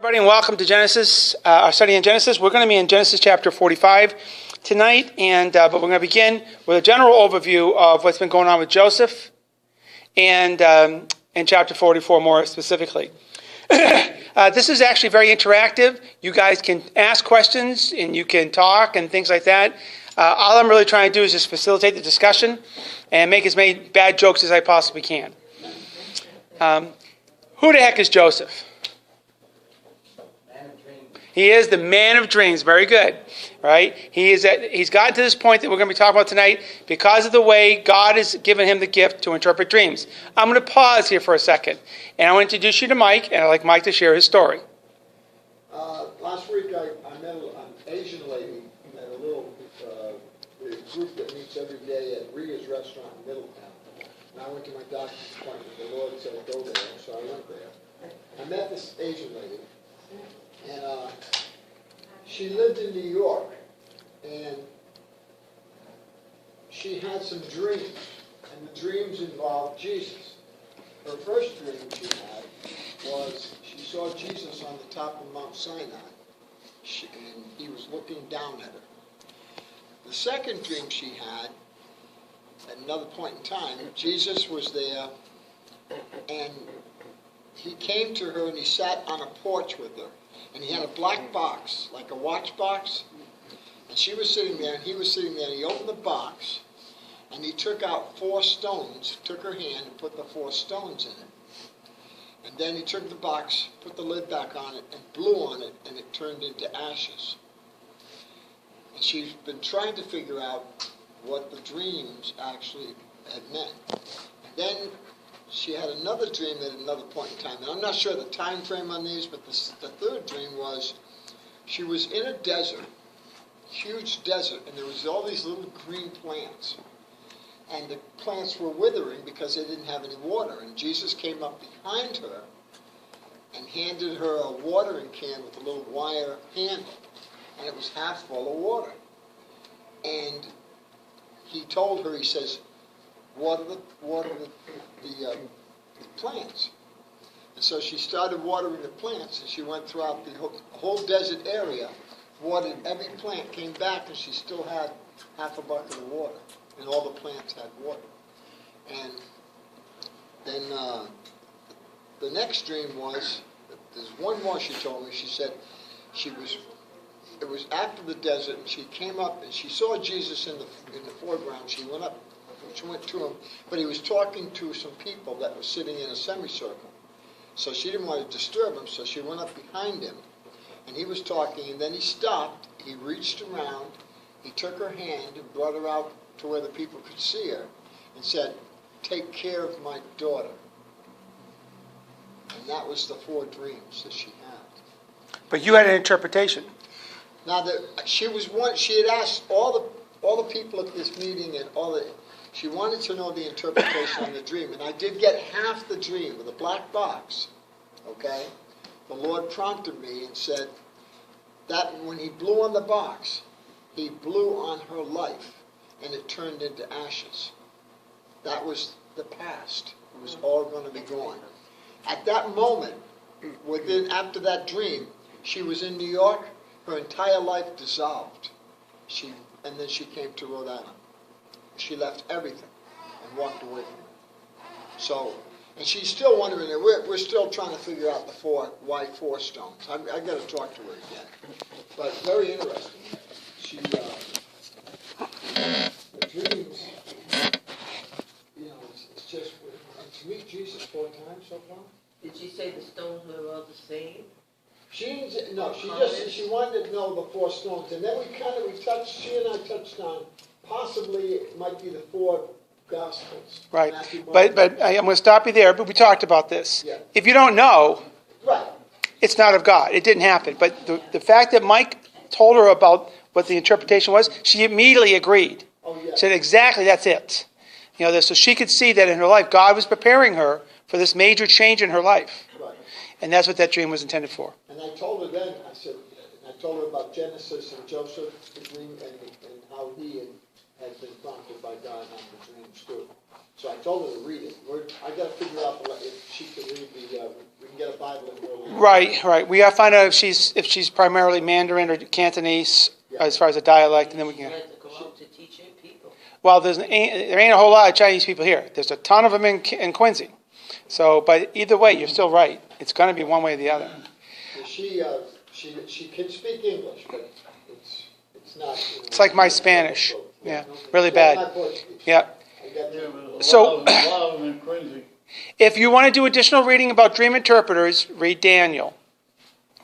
Everybody, and welcome to Genesis, our study in Genesis. We're going to be in Genesis chapter 45 tonight, but we're going to begin with a general overview of what's been going on with Joseph, and in chapter 44 more specifically. This is actually very interactive. You guys can ask questions, and you can talk, and things like that. All I'm really trying to do is just facilitate the discussion and make as many bad jokes as I possibly can. Who the heck is Joseph? He is the man of dreams. Very good, right? He's gotten to this point that we're going to be talking about tonight because of the way God has given him the gift to interpret dreams. I'm going to pause here for a second, and I want to introduce you to Mike, and I'd like Mike to share his story. Last week I met an Asian lady at a little group that meets every day at Ria's restaurant in Middletown. And I went to my doctor's appointment. The Lord said go there, so I went there. I met this Asian lady. And she lived in New York, and she had some dreams, and the dreams involved Jesus. Her first dream she had was she saw Jesus on the top of Mount Sinai, and he was looking down at her. The second dream she had, at another point in time, Jesus was there, and he came to her and he sat on a porch with her. And he had a black box, like a watch box. And she was sitting there, and he was sitting there. And he opened the box, and he took out 4 stones, took her hand and put the 4 stones in it. And then he took the box, put the lid back on it, and blew on it, and it turned into ashes. And she's been trying to figure out what the dreams actually had meant. And then she had another dream at another point in time. And I'm not sure the time frame on these, but the third dream was she was in a desert, huge desert, and there was all these little green plants. And the plants were withering because they didn't have any water. And Jesus came up behind her and handed her a watering can with a little wire handle. And it was half full of water. And he told her, he says, water the plants. And so she started watering the plants, and she went throughout the whole desert area, watered every plant, came back, and she still had half a bucket of water, and all the plants had water. And then the next dream was, there's one more she told me. She said it was after the desert, and she came up, and she saw Jesus in the foreground. She went to him, but he was talking to some people that were sitting in a semicircle. So she didn't want to disturb him, so she went up behind him, and he was talking, and then he stopped, he reached around, he took her hand and brought her out to where the people could see her, and said, "Take care of my daughter." And that was the 4 dreams that she had. But you had an interpretation. Now, she had asked all the people at this meeting and she wanted to know the interpretation of the dream. And I did get half the dream with a black box. Okay? The Lord prompted me and said that when he blew on the box, he blew on her life, and it turned into ashes. That was the past. It was all going to be gone. At that moment, after that dream, she was in New York. Her entire life dissolved. And then she came to Rhode Island. She left everything and walked away from it. So, and she's still wondering, we're still trying to figure out why 4 stones. I've got to talk to her again. But very interesting. The dreams, it's just, and to meet Jesus 4 times so far. Did she say the stones were all the same? She wanted to know the 4 stones, and then she and I touched on possibly it might be the 4 Gospels. Right, but I'm going to stop you there, but we talked about this. Yeah. If you don't know, right, it's not of God. It didn't happen. But the fact that Mike told her about what the interpretation was, she immediately agreed. Oh, yeah. Said exactly, that's it. So she could see that in her life, God was preparing her for this major change in her life. Right. And that's what that dream was intended for. And I told her then, I told her about Genesis and Joseph, the dream, and how he had been prompted by God on the dreams too. So I told her to read it. I got to figure out if she can read we can get a Bible in her language. Right. We got to find out if she's primarily Mandarin or Cantonese as far as a dialect, and then we can. She had to go out to teaching people. Well, there ain't a whole lot of Chinese people here. There's a ton of them in Quincy. So, but either way, you're still right. It's going to be one way or the other. She can speak English, but it's not. It's like my Spanish. Yeah, really Well, bad. not Portuguese. Yeah. So, if you want to do additional reading about dream interpreters, read Daniel.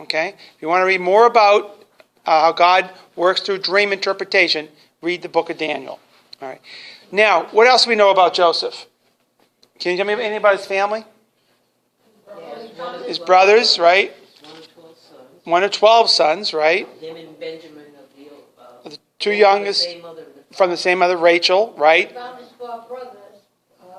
Okay? If you want to read more about how God works through dream interpretation, read the book of Daniel. All right. Now, what else do we know about Joseph? Can you tell me anything about his family? His brothers, right? 1 of 12 sons, right? Him and Benjamin of The two youngest from the same mother, Rachel, right? Found his 12 brothers,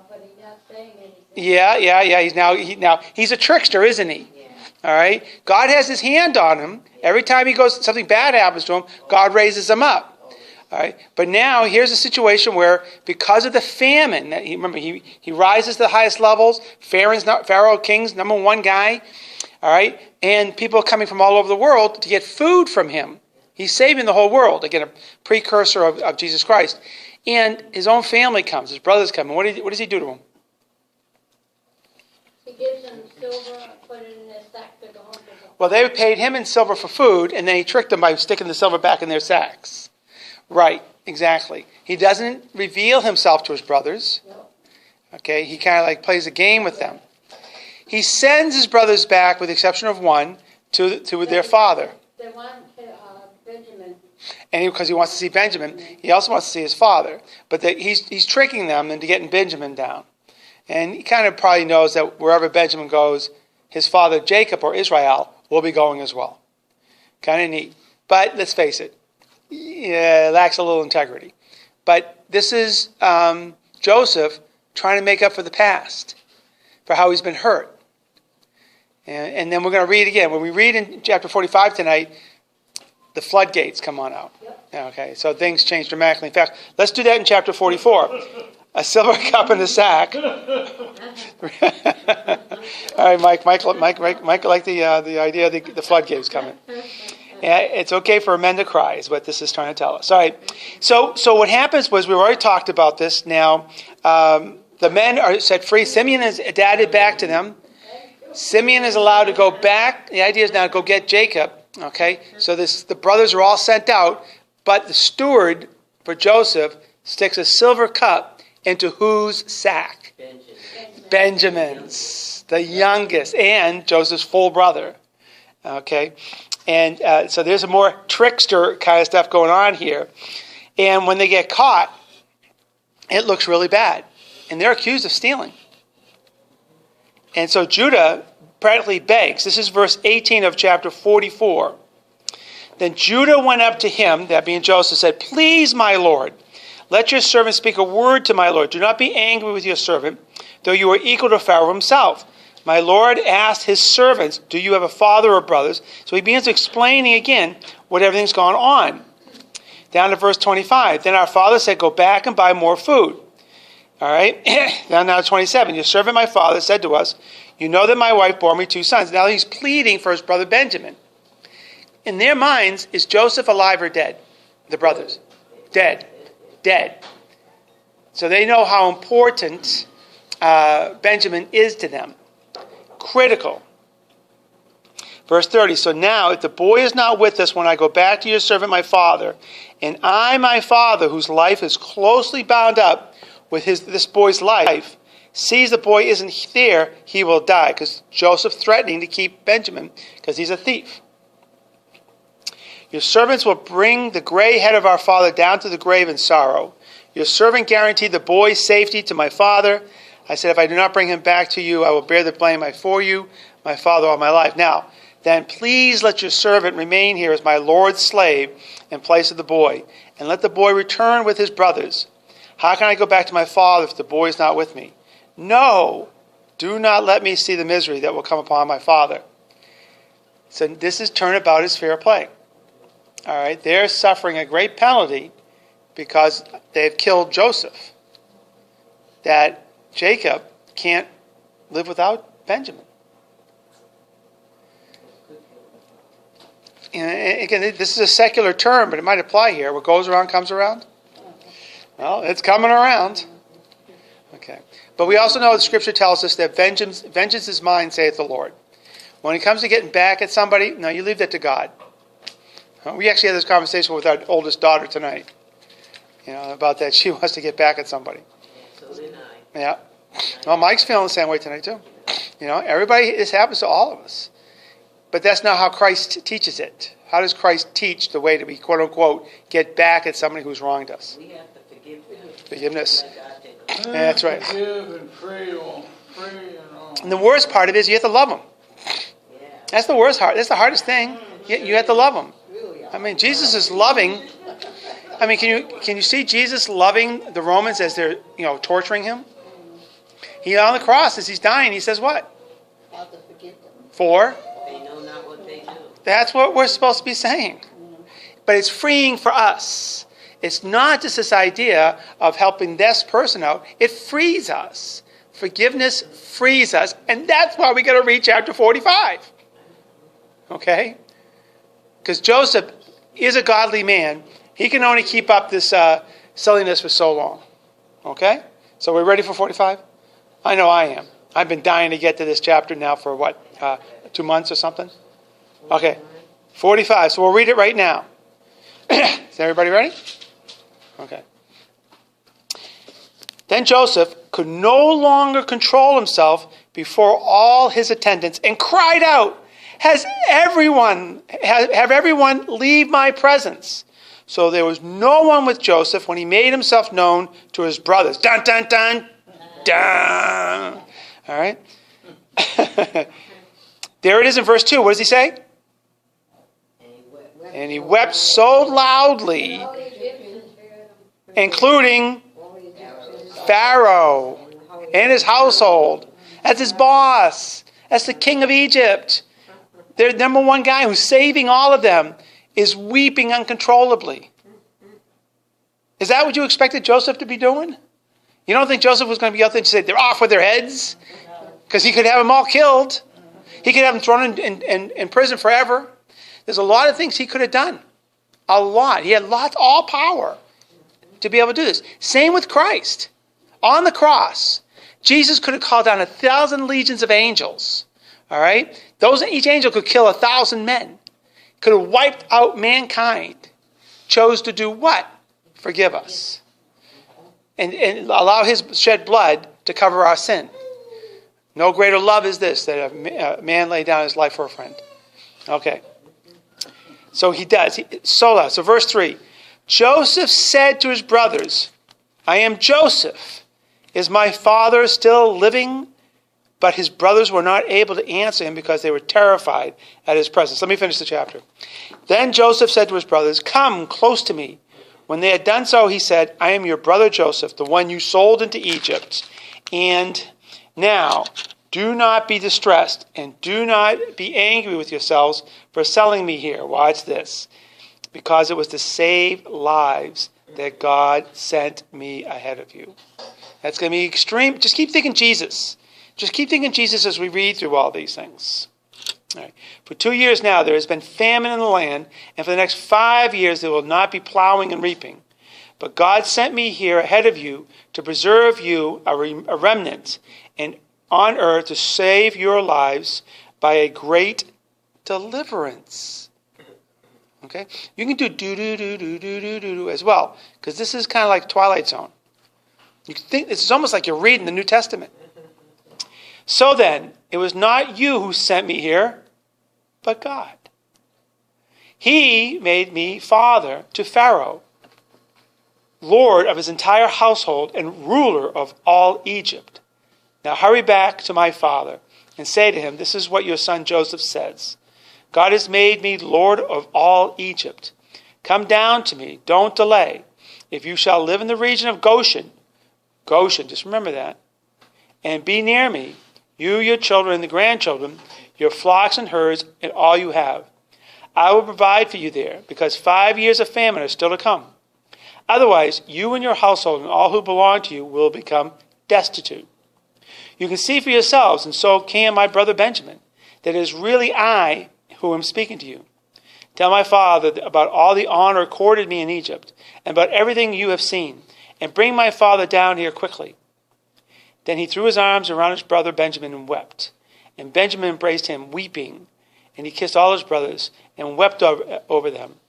but he's not saying anything. Yeah. He's a trickster, isn't he? Yeah. All right. God has His hand on him. Every time he goes, something bad happens to him, God raises him up. All right. But now here's a situation where, because of the famine, he rises to the highest levels. Pharaoh king's number one guy. All right. And people are coming from all over the world to get food from him. He's saving the whole world. Again, a precursor of Jesus Christ. And his own family comes. His brothers come. And what does he do to them? He gives them silver and put it in their sack to go home to them. Well, they paid him in silver for food, and then he tricked them by sticking the silver back in their sacks. Right, exactly. He doesn't reveal himself to his brothers. No. Okay, he kind of like plays a game with them. He sends his brothers back, with the exception of one, to their father. They want Benjamin. And because he wants to see Benjamin, he also wants to see his father. But he's tricking them into getting Benjamin down. And he kind of probably knows that wherever Benjamin goes, his father Jacob or Israel will be going as well. Kind of neat. But let's face it, it lacks a little integrity. But this is Joseph trying to make up for the past, for how he's been hurt. And then we're going to read again. When we read in chapter 45 tonight, the floodgates come on out. Yep. Okay, so things change dramatically. In fact, let's do that in chapter 44. A silver cup in a sack. All right, Mike liked the idea of the floodgates coming. Yeah, it's okay for men to cry, is what this is trying to tell us. All right, so what happens was, we've already talked about this. Now, the men are set free. Simeon is added back to them. Simeon is allowed to go back. The idea is now to go get Jacob. Okay, so the brothers are all sent out, but the steward for Joseph sticks a silver cup into whose sack? Benjamin's, the youngest, and Joseph's full brother. Okay, and so there's a more trickster kind of stuff going on here. And when they get caught, it looks really bad. And they're accused of stealing. And so Judah practically begs. This is verse 18 of chapter 44. Then Judah went up to him, that being Joseph, said, "Please, my lord, let your servant speak a word to my lord. Do not be angry with your servant, though you are equal to Pharaoh himself." My lord asked his servants, "Do you have a father or brothers?" So he begins explaining again what everything's gone on. Down to verse 25. Then our father said, "Go back and buy more food." All right. Down now to 27. Your servant, my father, said to us, "You know that my wife bore me 2 sons." Now he's pleading for his brother Benjamin. In their minds, is Joseph alive or dead? The brothers. Dead. So they know how important Benjamin is to them. Critical. Verse 30. So now, if the boy is not with us when I go back to your servant my father, and I, my father, whose life is closely bound up with this boy's life, sees the boy isn't there, he will die. Because Joseph threatening to keep Benjamin because he's a thief. Your servants will bring the gray head of our father down to the grave in sorrow. Your servant guaranteed the boy's safety to my father. I said, if I do not bring him back to you, I will bear the blame for you, my father, all my life. Now, then please let your servant remain here as my lord's slave in place of the boy, and let the boy return with his brothers. How can I go back to my father if the boy is not with me? No, do not let me see the misery that will come upon my father. So this is turnabout is fair play. All right, they're suffering a great penalty because they've killed Joseph. That Jacob can't live without Benjamin. And again, this is a secular term, but it might apply here. What goes around comes around. Well, it's coming around. Okay. But we also know the Scripture tells us that vengeance is mine, saith the Lord. When it comes to getting back at somebody, no, you leave that to God. We actually had this conversation with our oldest daughter tonight. About that. She wants to get back at somebody. So did I. Yeah. Well, Mike's feeling the same way tonight, too. Everybody, this happens to all of us. But that's not how Christ teaches it. How does Christ teach the way to be, quote unquote, get back at somebody who's wronged us? We have to forgive them. Forgiveness. Let God take them. That's right. Forgive and pray all. And the worst part of it is you have to love them. Yeah. That's the worst part. That's the hardest thing. You have to love them. I mean, Jesus is loving. I mean, can you see Jesus loving the Romans as they're torturing him? He on the cross as he's dying. He says what? Father, forgive them. For They know not what they do. that's what we're supposed to be saying. But it's freeing for us. It's not just this idea of helping this person out. It frees us. Forgiveness frees us. And that's why we got to read chapter 45. Okay? Because Joseph is a godly man. He can only keep up this silliness for so long. Okay? So we're ready for 45? I know I am. I've been dying to get to this chapter now for 2 months or something? Okay. 45. So we'll read it right now. Is everybody ready? Okay. Then Joseph could no longer control himself before all his attendants and cried out, have everyone leave my presence. So there was no one with Joseph when he made himself known to his brothers. Dun, dun, dun, dun. All right. There it is in verse 2. What does he say? And he wept so loudly, including Pharaoh and his household. That's his boss. That's the king of Egypt. Their number one guy who's saving all of them is weeping uncontrollably. Is that what you expected Joseph to be doing? You don't think Joseph was going to be out there and say, they're off with their heads? Because he could have them all killed. He could have them thrown in prison forever. There's a lot of things he could have done. A lot. He had all power to be able to do this. Same with Christ. On the cross, Jesus could have called down 1,000 legions of angels. All right? Each angel could kill 1,000 men. Could have wiped out mankind. Chose to do what? Forgive us. And allow his shed blood to cover our sin. No greater love is this, that a man lay down his life for a friend. Okay. So he does. So verse 3. Joseph said to his brothers, I am Joseph. Is my father still living? But his brothers were not able to answer him because they were terrified at his presence. Let me finish the chapter. Then Joseph said to his brothers, come close to me. When they had done so, he said, I am your brother Joseph, the one you sold into Egypt. And now, do not be distressed and do not be angry with yourselves for selling me here. Watch this. Because it was to save lives that God sent me ahead of you. That's going to be extreme. Just keep thinking Jesus. Just keep thinking Jesus as we read through all these things. All right. For 2 years now, there has been famine in the land, and for the next 5 years, there will not be plowing and reaping. But God sent me here ahead of you to preserve you a remnant, and on earth to save your lives by a great deliverance. Okay? You can do do as well, because this is kind of like Twilight Zone. You think it's almost like you're reading the New Testament. So then, it was not you who sent me here, but God. He made me father to Pharaoh, lord of his entire household and ruler of all Egypt. Now hurry back to my father and say to him, this is what your son Joseph says. God has made me lord of all Egypt. Come down to me, don't delay. If you shall live in the region of Goshen, just remember that, and be near me, you, your children, and the grandchildren, your flocks and herds, and all you have. I will provide for you there, because 5 years of famine are still to come. Otherwise, you and your household and all who belong to you will become destitute. You can see for yourselves, and so can my brother Benjamin, that it is really I who am speaking to you. Tell my father about all the honor accorded me in Egypt, and about everything you have seen, and bring my father down here quickly." Then he threw his arms around his brother Benjamin and wept. And Benjamin embraced him, weeping, and he kissed all his brothers and wept over them.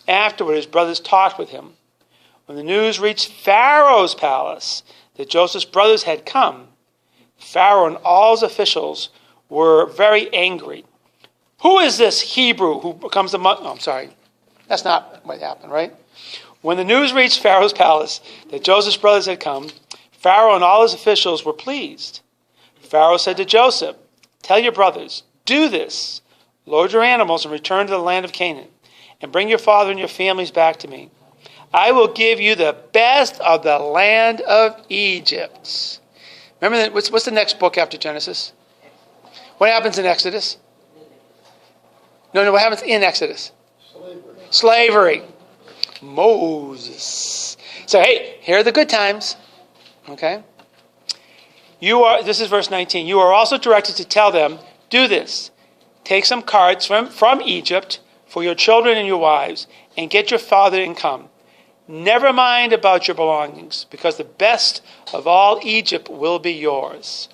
Afterward, his brothers talked with him. When the news reached Pharaoh's palace that Joseph's brothers had come, Pharaoh and all his officials were very angry. "Who is this Hebrew who comes among..." Oh, I'm sorry. That's not what happened, right? When the news reached Pharaoh's palace that Joseph's brothers had come, Pharaoh and all his officials were pleased. Pharaoh said to Joseph, "Tell your brothers, do this. Load your animals and return to the land of Canaan, and bring your father and your families back to me. I will give you the best of the land of Egypt." Remember, what's the next book after Genesis? What happens in Exodus? No, what happens in Exodus? Slavery. Moses. So, hey, here are the good times. Okay? This is verse 19. "You are also directed to tell them, do this. Take some carts from Egypt for your children and your wives, and get your father and come. Never mind about your belongings, because the best of all Egypt will be yours."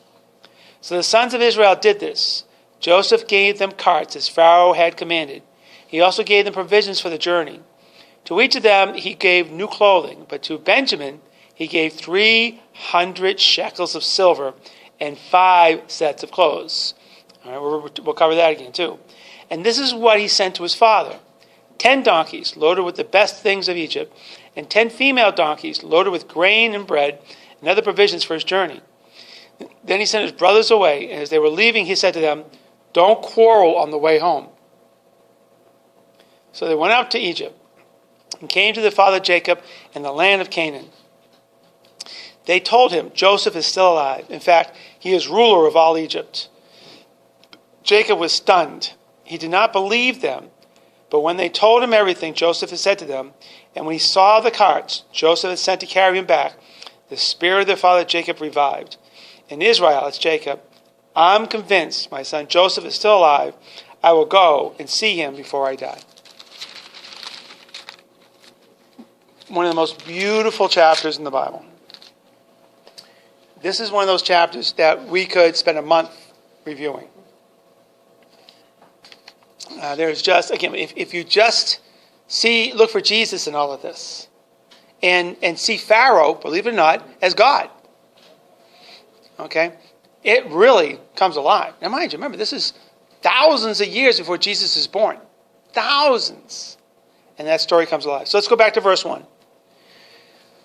So the sons of Israel did this. Joseph gave them carts as Pharaoh had commanded. He also gave them provisions for the journey. To each of them he gave new clothing, but to Benjamin he gave 300 shekels of silver and 5 sets of clothes. All right, we'll cover that again too. And this is what he sent to his father: 10 donkeys loaded with the best things of Egypt, and 10 female donkeys loaded with grain and bread and other provisions for his journey. Then he sent his brothers away, and as they were leaving, he said to them, "Don't quarrel on the way home." So they went out to Egypt and came to their father Jacob in the land of Canaan. They told him, "Joseph is still alive. In fact, he is ruler of all Egypt." Jacob was stunned. He did not believe them. But when they told him everything Joseph had said to them, and when he saw the carts Joseph had sent to carry him back, the spirit of their father Jacob revived. In Israel, it's Jacob, "I'm convinced my son Joseph is still alive. I will go and see him before I die." One of the most beautiful chapters in the Bible. This is one of those chapters that we could spend a month reviewing. There's just, again, if you just look for Jesus in all of this, and see Pharaoh, believe it or not, as God. Okay? It really comes alive. Now mind you, remember, this is thousands of years before Jesus is born. Thousands. And that story comes alive. So let's go back to verse 1.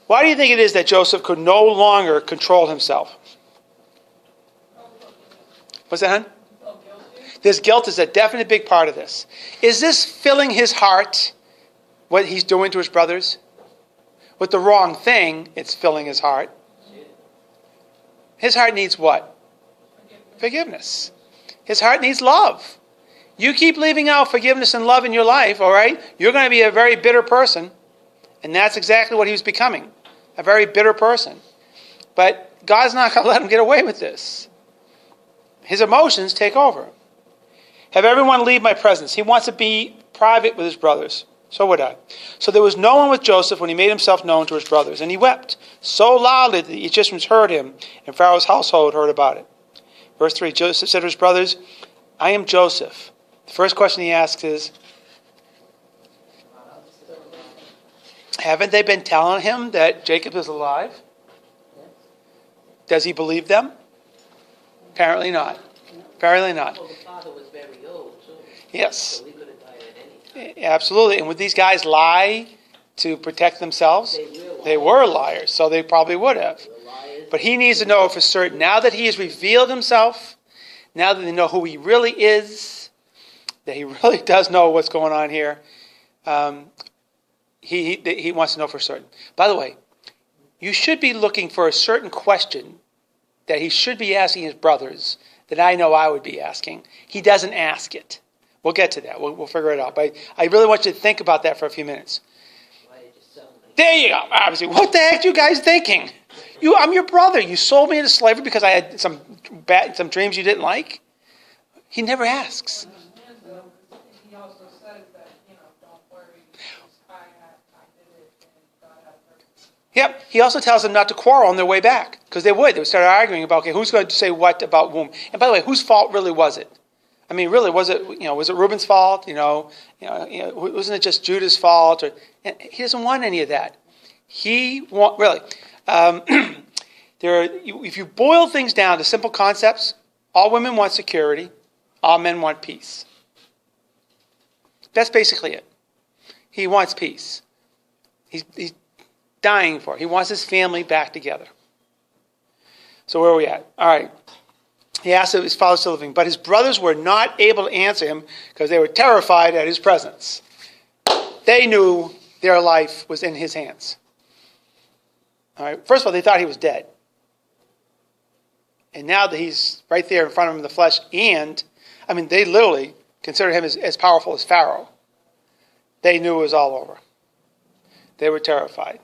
Why do you think it is that Joseph could no longer control himself? What's that, hon? This guilt is a definite big part of this. Is this filling his heart, what he's doing to his brothers? With the wrong thing, it's filling his heart. His heart needs what? Forgiveness. His heart needs love. You keep leaving out forgiveness and love in your life, all right? You're going to be a very bitter person. And that's exactly what he was becoming. A very bitter person. But God's not going to let him get away with this. His emotions take over. Have everyone leave my presence. He wants to be private with his brothers. So would I. So there was no one with Joseph when he made himself known to his brothers. And he wept so loudly that the Egyptians heard him, and Pharaoh's household heard about it. Verse 3, Joseph said to his brothers, "I am Joseph." The first question he asks is, haven't they been telling him that Jacob is alive? Does he believe them? Apparently not. Apparently not. Well, the father was very old, too. Yes. So he could have died at any time. Absolutely. And would these guys lie to protect themselves? They were liars, so they probably would have. But he needs to know for certain, now that he has revealed himself, now that they know who he really is, that he really does know what's going on here, he wants to know for certain. By the way, you should be looking for a certain question that he should be asking his brothers that I know I would be asking. He doesn't ask it. We'll get to that. We'll figure it out. But I really want you to think about that for a few minutes. Why did you sound like There you go. Obviously, what the heck are you guys thinking? I'm your brother. You sold me into slavery because I had some dreams you didn't like? He never asks. He also says that, don't worry, I did it, and God had mercy. Yep. He also tells them not to quarrel on their way back, because they would. They would start arguing about, okay, who's going to say what about whom? And by the way, whose fault really was it? I mean, really, was it Reuben's fault? Wasn't it just Judah's fault? And he doesn't want any of that. Really. If you boil things down to simple concepts, all women want security, all men want peace. That's basically it. He wants peace. He's dying for it. He wants his family back together. So where are we at? All right. He asked if his father was still living, but his brothers were not able to answer him because they were terrified at his presence. They knew their life was in his hands. All right. First of all, they thought he was dead. And now that he's right there in front of them in the flesh, they literally considered him as powerful as Pharaoh. They knew it was all over. They were terrified.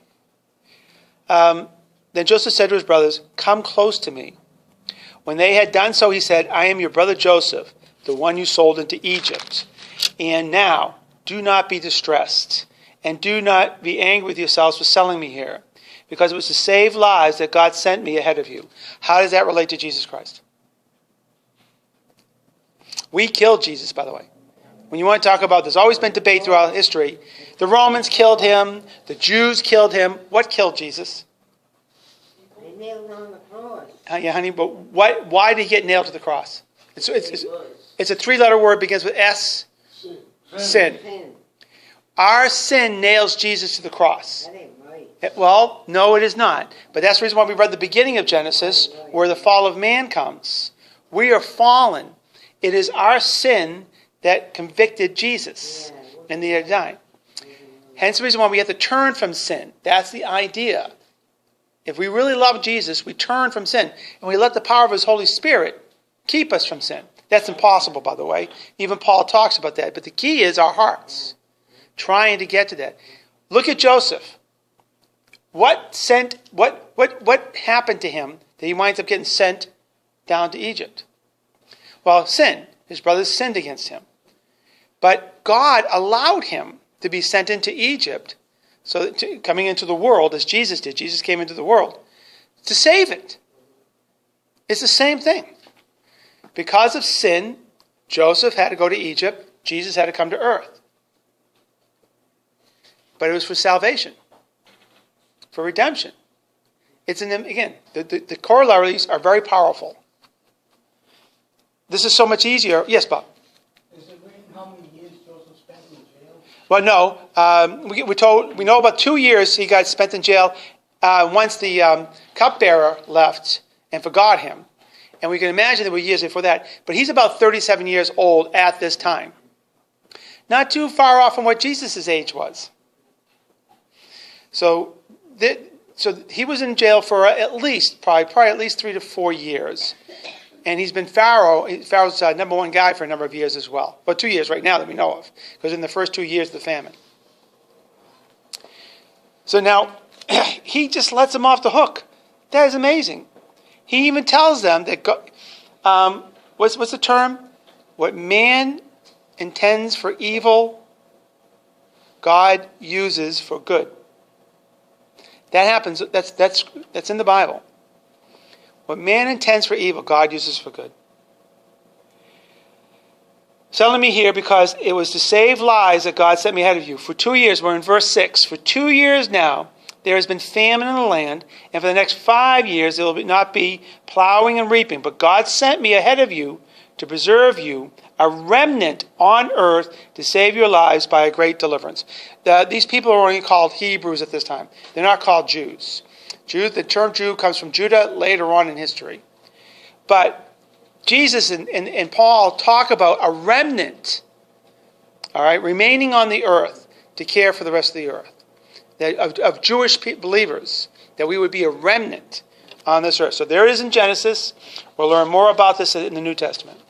Then Joseph said to his brothers, "Come close to me." When they had done so, he said, "I am your brother Joseph, the one you sold into Egypt. And now, do not be distressed, and do not be angry with yourselves for selling me here, because it was to save lives that God sent me ahead of you." How does that relate to Jesus Christ? We killed Jesus, by the way. When you want to talk about, there's always been debate throughout history. The Romans killed him. The Jews killed him. What killed Jesus? They nailed him on the cross. Yeah, honey, but why did he get nailed to the cross? It's a three-letter word, begins with S. Sin. Our sin nails Jesus to the cross. That ain't right. Well, no, it is not. But that's the reason why we read the beginning of Genesis, where the fall of man comes. We are fallen. It is our sin that convicted Jesus and the dying. Hence the reason why we have to turn from sin. That's the idea. If we really love Jesus, we turn from sin, and we let the power of his Holy Spirit keep us from sin. That's impossible, by the way. Even Paul talks about that. But the key is our hearts, trying to get to that. Look at Joseph. What happened to him that he winds up getting sent down to Egypt? Well, sin. His brothers sinned against him. But God allowed him to be sent into Egypt, coming into the world as Jesus did. Jesus came into the world to save it. It's the same thing. Because of sin, Joseph had to go to Egypt. Jesus had to come to earth. But it was for salvation, for redemption. The corollaries are very powerful. This is so much easier. Yes, Bob? Is it written how many years Joseph spent in jail? Well, no. We know about 2 years he got spent in jail once the cupbearer left and forgot him. And we can imagine there were years before that. But he's about 37 years old at this time. Not too far off from what Jesus' age was. So he was in jail for probably at least 3 to 4 years. And he's been Pharaoh's number one guy for a number of years as well. Well, 2 years right now that we know of. Because in the first 2 years of the famine. So now, he just lets them off the hook. That is amazing. He even tells them that, what's the term? What man intends for evil, God uses for good. That happens. That's in the Bible. What man intends for evil, God uses for good. Selling me here because it was to save lives that God sent me ahead of you. For 2 years, we're in verse 6. For 2 years now, there has been famine in the land, and for the next 5 years, there will not be plowing and reaping. But God sent me ahead of you to preserve you, a remnant on earth to save your lives by a great deliverance. These people are only called Hebrews at this time. They're not called Jews. The term Jew comes from Judah later on in history. But Jesus and Paul talk about a remnant, all right, remaining on the earth to care for the rest of the earth, of Jewish believers, that we would be a remnant on this earth. So there it is in Genesis. We'll learn more about this in the New Testament.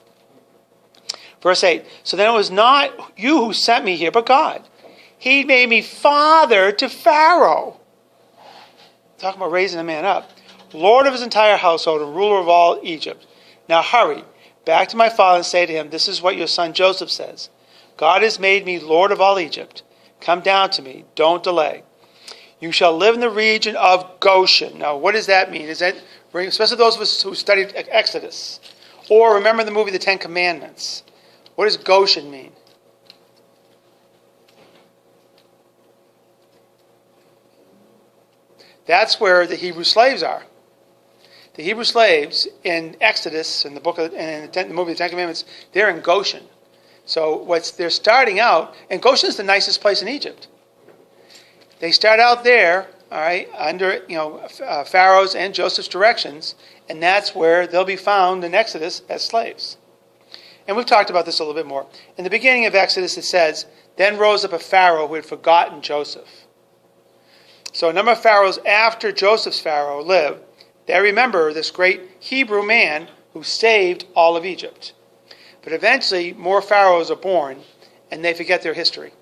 Verse 8, so then it was not you who sent me here, but God. He made me father to Pharaoh. Talking about raising a man up. Lord of his entire household and ruler of all Egypt. Now hurry back to my father and say to him, this is what your son Joseph says. God has made me Lord of all Egypt. Come down to me. Don't delay. You shall live in the region of Goshen. Now, what does that mean? Is that, especially those of us who studied Exodus, or remember the movie The Ten Commandments? What does Goshen mean? That's where the Hebrew slaves are. The Hebrew slaves in Exodus, in the movie The Ten Commandments, they're in Goshen. So they're starting out, and Goshen is the nicest place in Egypt. They start out there, all right, under Pharaoh's and Joseph's directions, and that's where they'll be found in Exodus as slaves. And we've talked about this a little bit more. In the beginning of Exodus, it says, then rose up a Pharaoh who had forgotten Joseph. So a number of pharaohs after Joseph's Pharaoh lived. They remember this great Hebrew man who saved all of Egypt. But eventually, more pharaohs are born, and they forget their history.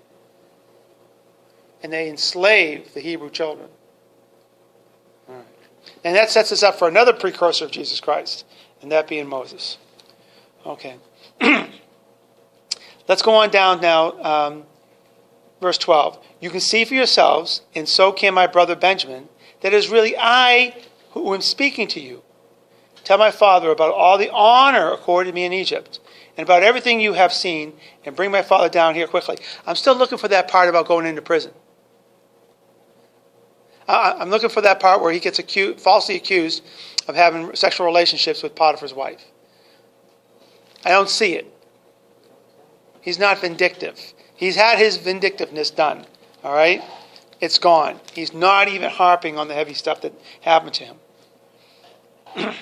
And they enslave the Hebrew children. All right. And that sets us up for another precursor of Jesus Christ, and that being Moses. Okay. Let's go on down now. Verse 12. You can see for yourselves, and so can my brother Benjamin, that it is really I who am speaking to you. Tell my father about all the honor accorded to me in Egypt, and about everything you have seen, and bring my father down here quickly. I'm still looking for that part about going into prison. I'm looking for that part where he gets falsely accused of having sexual relationships with Potiphar's wife. I don't see it. He's not vindictive. He's had his vindictiveness done. All right? It's gone. He's not even harping on the heavy stuff that happened to him.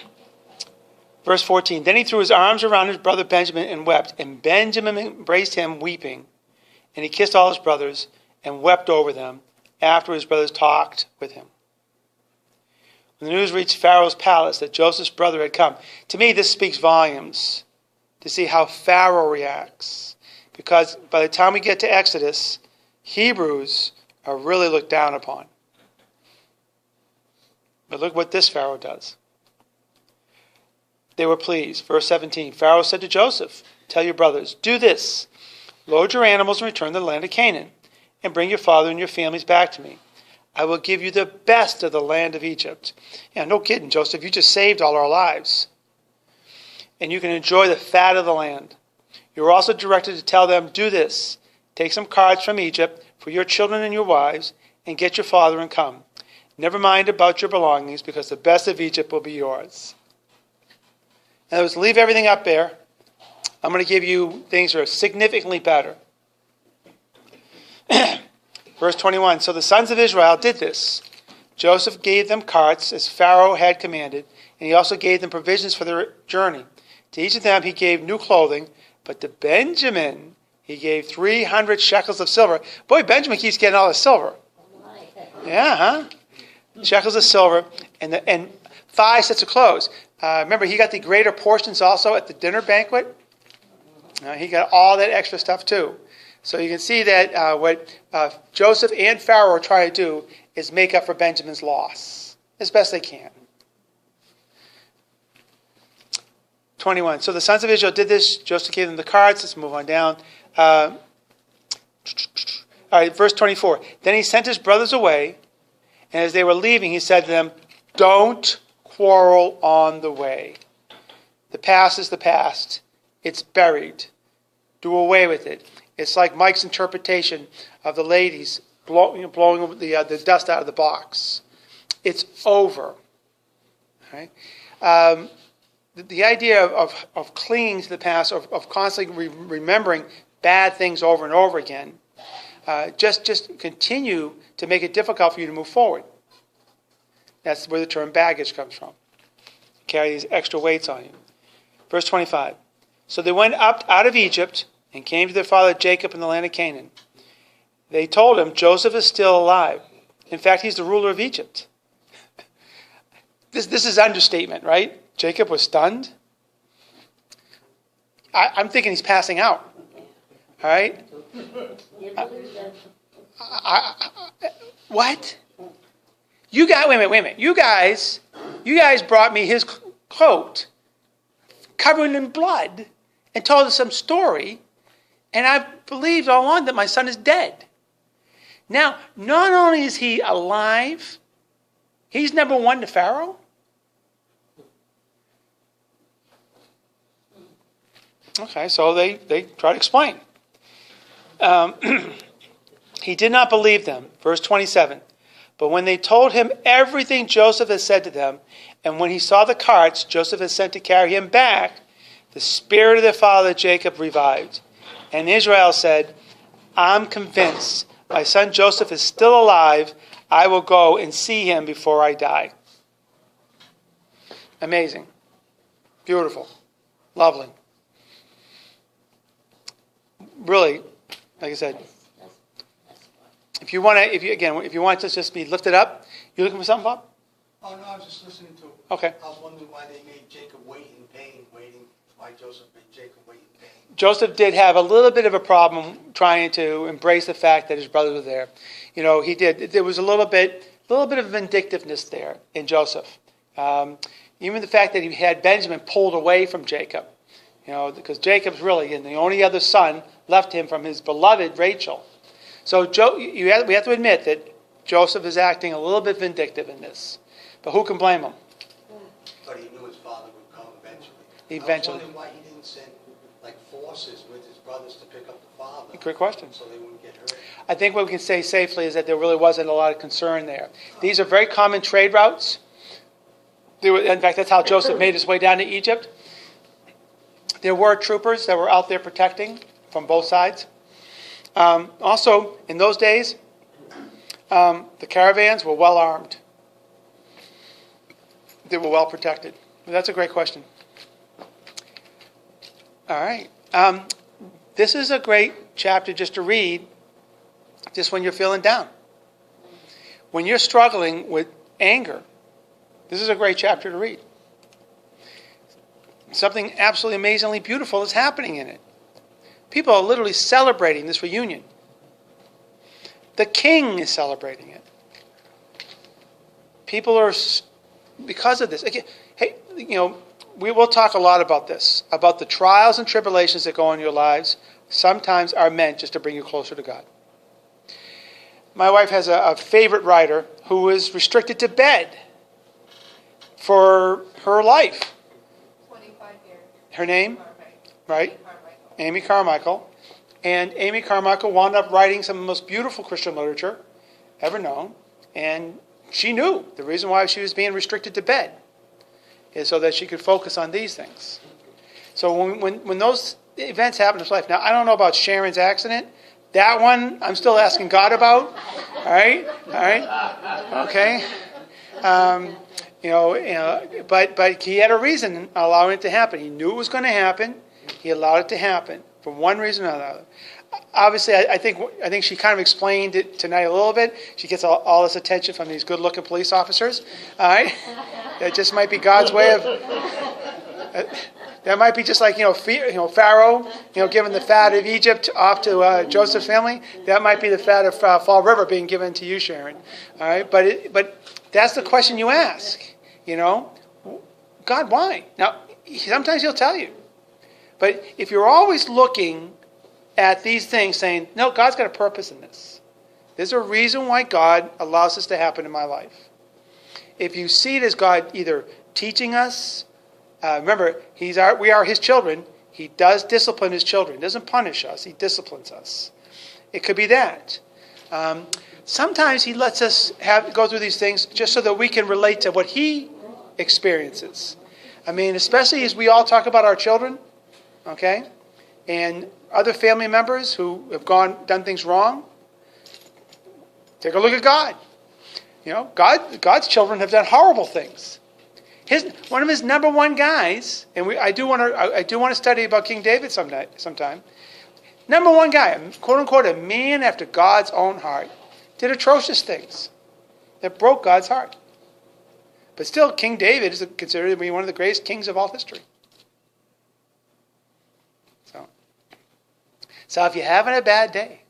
Verse 14. Then he threw his arms around his brother Benjamin and wept. And Benjamin embraced him weeping. And he kissed all his brothers and wept over them after his brothers talked with him. When the news reached Pharaoh's palace that Joseph's brother had come, to me this speaks volumes to see how Pharaoh reacts. Because by the time we get to Exodus, Hebrews are really looked down upon. But look what this Pharaoh does. They were pleased. Verse 17, Pharaoh said to Joseph, tell your brothers, do this. Load your animals and return to the land of Canaan, and bring your father and your families back to me. I will give you the best of the land of Egypt. Yeah, no kidding, Joseph. You just saved all our lives. And you can enjoy the fat of the land. You're also directed to tell them, do this. Take some cards from Egypt for your children and your wives, and get your father and come. Never mind about your belongings, because the best of Egypt will be yours. In other words, leave everything up there. I'm going to give you things that are significantly better. Verse 21, so the sons of Israel did this. Joseph gave them carts as Pharaoh had commanded, and he also gave them provisions for their journey. To each of them he gave new clothing, but to Benjamin he gave 300 shekels of silver. Boy, Benjamin keeps getting all the silver. Yeah, huh? Shekels of silver and 5 sets of clothes. Remember, he got the greater portions also at the dinner banquet. He got all that extra stuff too. So you can see that what Joseph and Pharaoh are trying to do is make up for Benjamin's loss as best they can. 21. So the sons of Israel did this. Joseph gave them the cards. Let's move on down. All right, verse 24. Then he sent his brothers away, and as they were leaving, he said to them, don't quarrel on the way. The past is the past. It's buried. Do away with it. It's like Mike's interpretation of the ladies blowing the dust out of the box. It's over. All right? The idea of clinging to the past, of constantly remembering bad things over and over again, just continue to make it difficult for you to move forward. That's where the term baggage comes from. Carry these extra weights on you. Verse 25. So they went up out of Egypt and came to their father Jacob in the land of Canaan. They told him, Joseph is still alive. In fact, he's the ruler of Egypt. This is understatement, right? Jacob was stunned. I'm thinking he's passing out. All right? What? You guys, wait a minute. You guys You guys brought me his coat covered in blood and told us some story, and I believed all along that my son is dead. Now, not only is he alive, he's number one to Pharaoh. Okay, so they try to explain. He did not believe them. Verse 27. But when they told him everything Joseph had said to them, and when he saw the carts Joseph had sent to carry him back, the spirit of their father Jacob revived. And Israel said, I'm convinced my son Joseph is still alive. I will go and see him before I die. Amazing. Beautiful. Lovely. Really, like I said, if you want to just be lifted up, you looking for something, Bob? Oh, no, I was just listening to. Okay. I was wondering why they made Jacob wait in pain, why Joseph made Jacob wait in pain. Joseph did have a little bit of a problem trying to embrace the fact that his brothers were there. You know, he did. There was a little bit of vindictiveness there in Joseph. Even the fact that he had Benjamin pulled away from Jacob. You know, because Jacob's really the only other son left him from his beloved Rachel. So we have to admit that Joseph is acting a little bit vindictive in this. But who can blame him? But he knew his father would come eventually. Eventually. I was wondering why he didn't send forces with his brothers to pick up the father. Great question. So they wouldn't get hurt. I think what we can say safely is that there really wasn't a lot of concern there. These are very common trade routes. In fact, that's how Joseph made his way down to Egypt. There were troopers that were out there protecting from both sides. Also, in those days, the caravans were well armed. They were well protected. That's a great question. All right. This is a great chapter just to read, just when you're feeling down. When you're struggling with anger, this is a great chapter to read. Something absolutely amazingly beautiful is happening in it. People are literally celebrating this reunion. The king is celebrating it. People are, because of this. Hey, we will talk a lot about this, about the trials and tribulations that go on in your lives. Sometimes are meant just to bring you closer to God. My wife has a favorite writer who is restricted to bed for her life. 25 years. Her name? Right? Carmichael. Amy Carmichael. And Amy Carmichael wound up writing some of the most beautiful Christian literature ever known. And she knew the reason why she was being restricted to bed is so that she could focus on these things. So when those events happen in her life, now I don't know about Sharon's accident. That one I'm still asking God about. All right? Okay. But he had a reason allowing it to happen. He knew it was going to happen. He allowed it to happen for one reason or another. Obviously, I think she kind of explained it tonight a little bit. She gets all this attention from these good-looking police officers. All right, that just might be God's way of. That might be just like Pharaoh, giving the fat of Egypt off to Joseph's family. That might be the fat of Fall River being given to you, Sharon. All right, but that's the question you ask. God, why? Now, sometimes He'll tell you, but if you're always looking at these things, saying, "No, God's got a purpose in this. There's a reason why God allows this to happen in my life." If you see it as God either teaching us. Remember, we are His children. He does discipline His children. He doesn't punish us. He disciplines us. It could be that. Sometimes He lets us go through these things just so that we can relate to what He experiences. I mean, especially as we all talk about our children, okay, and other family members who have done things wrong. Take a look at God. God's children have done horrible things. One of his number one guys, and I do want to study about King David sometime. Number one guy, quote unquote, a man after God's own heart, did atrocious things that broke God's heart. But still, King David is considered to be one of the greatest kings of all history. So if you're having a bad day,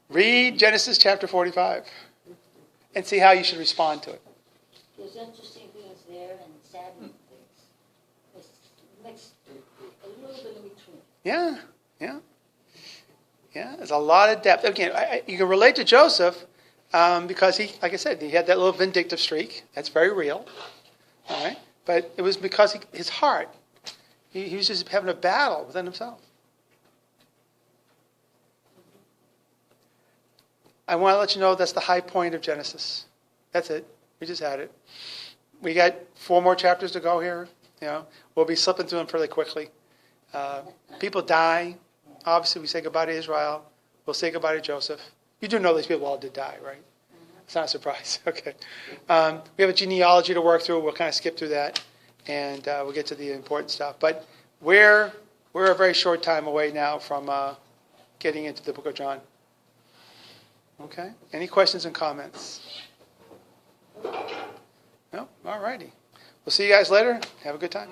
read Genesis chapter 45 and see how you should respond to it. There's interesting things there saddened things. It's mixed, a little bit in between. Yeah, yeah. Yeah, there's a lot of depth. Again, you can relate to Joseph because he, like I said, he had that little vindictive streak. That's very real. All right? But it was because his heart, he was just having a battle within himself. I want to let you know that's the high point of Genesis. That's it. We just had it. We got 4 more chapters to go here. You know, we'll be slipping through them fairly quickly. People die. Obviously, we say goodbye to Israel. We'll say goodbye to Joseph. You do know these people all did die, right? It's not a surprise. Okay. We have a genealogy to work through. We'll kind of skip through that, and we'll get to the important stuff. But we're a very short time away now from getting into the book of John. Okay. Any questions and comments? No? All righty. We'll see you guys later. Have a good time.